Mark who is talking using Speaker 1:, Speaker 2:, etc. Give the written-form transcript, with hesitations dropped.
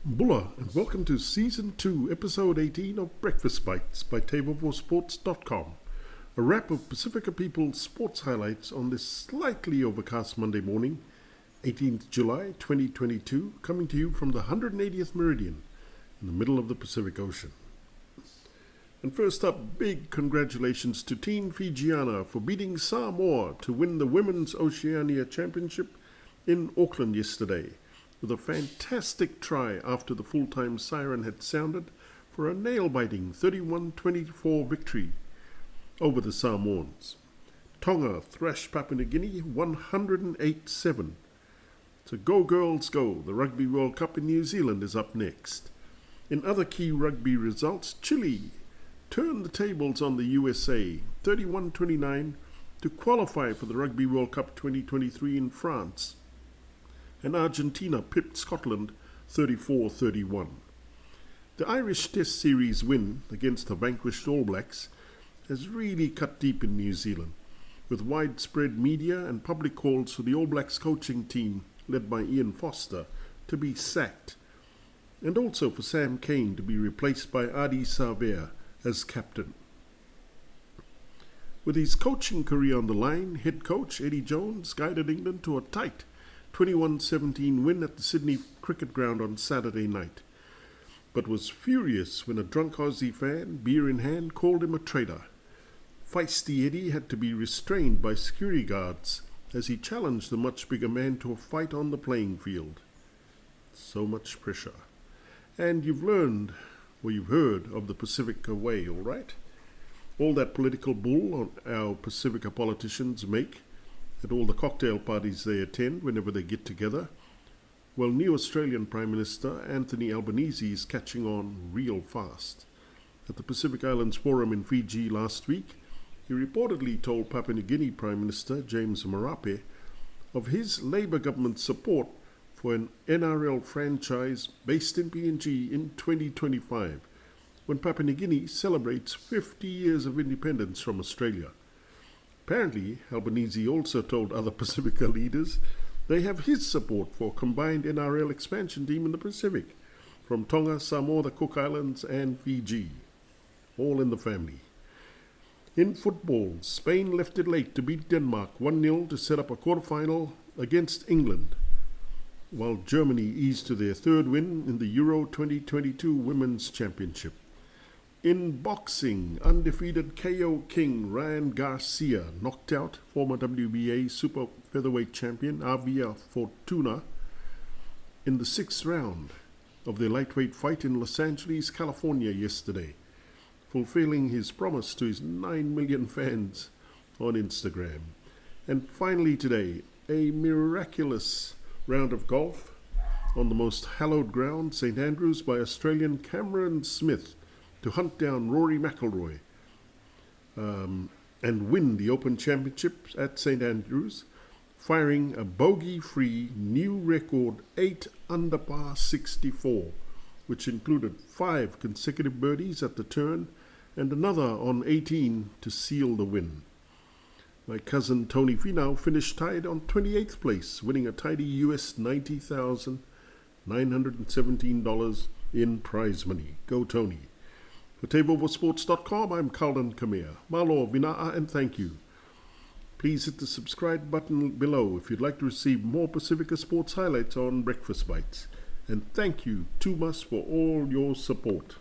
Speaker 1: Bula, and welcome to Season 2, Episode 18 of Breakfast Bites by TableForSports.com. A wrap of Pasifika Peoples sports highlights on this slightly overcast Monday morning, 18th July 2022, coming to you from the 180th meridian in the middle of the Pacific Ocean. And first up, big congratulations to Team Fijiana for beating Samoa to win the Womens Oceania Championship in Auckland yesterday, with a fantastic try after the fulltime siren had sounded for a nail-biting 31-24 victory over the Samoans. Tonga thrashed Papua New Guinea 108-7. So go girls go, the Rugby World Cup in New Zealand is up next. In other key rugby results, Chile turned the tables on the USA 31-29 to qualify for the Rugby World Cup 2023 in France, and Argentina pipped Scotland 34-31. The Irish Test Series win against the vanquished All Blacks has really cut deep in New Zealand, with widespread media and public calls for the All Blacks coaching team, led by Ian Foster, to be sacked, and also for Sam Cane to be replaced by Ardie Savea as captain. With his coaching career on the line, head coach Eddie Jones guided England to a tight 21-17 win at the Sydney Cricket Ground on Saturday night, but was furious when a drunk Aussie fan, beer in hand, called him a traitor. Feisty Eddie had to be restrained by security guards as he challenged the much bigger man to a fight on the playing field. So much pressure. And you've heard of the Pasifika way, all right? All that political bull our Pasifika politicians make at all the cocktail parties they attend whenever they get together. Well, new Australian Prime Minister Anthony Albanese is catching on real fast. At the Pacific Islands Forum in Fiji last week, he reportedly told Papua New Guinea Prime Minister James Marape of his Labour government's support for an NRL franchise based in PNG in 2025, when Papua New Guinea celebrates 50 years of independence from Australia. Apparently, Albanese also told other Pasifika leaders they have his support for a combined NRL expansion team in the Pacific, from Tonga, Samoa, the Cook Islands and Fiji. All in the family. In football, Spain left it late to beat Denmark 1-0 to set up a quarterfinal against England, while Germany eased to their third win in the Euro 2022 Women's Championship. In boxing, undefeated KO king Ryan Garcia knocked out former WBA super featherweight champion Avia Fortuna in the sixth round of their lightweight fight in Los Angeles, California yesterday, fulfilling his promise to his 9 million fans on Instagram. And finally today, a miraculous round of golf on the most hallowed ground, St Andrews, by Australian Cameron Smith, to hunt down Rory McIlroy and win the Open Championship at St Andrews, firing a bogey-free new record 8 under par 64, which included 5 consecutive birdies at the turn and another on 18 to seal the win. My cousin Tony Finau finished tied on 28th place, winning a tidy US $90,917 in prize money. Go Tony. For TableForSports.com, I'm Calden Kamea. Malo, Vina'a, and thank you. Please hit the subscribe button below if you'd like to receive more Pasifika sports highlights on Breakfast Bites. And thank you, Tumas, for all your support.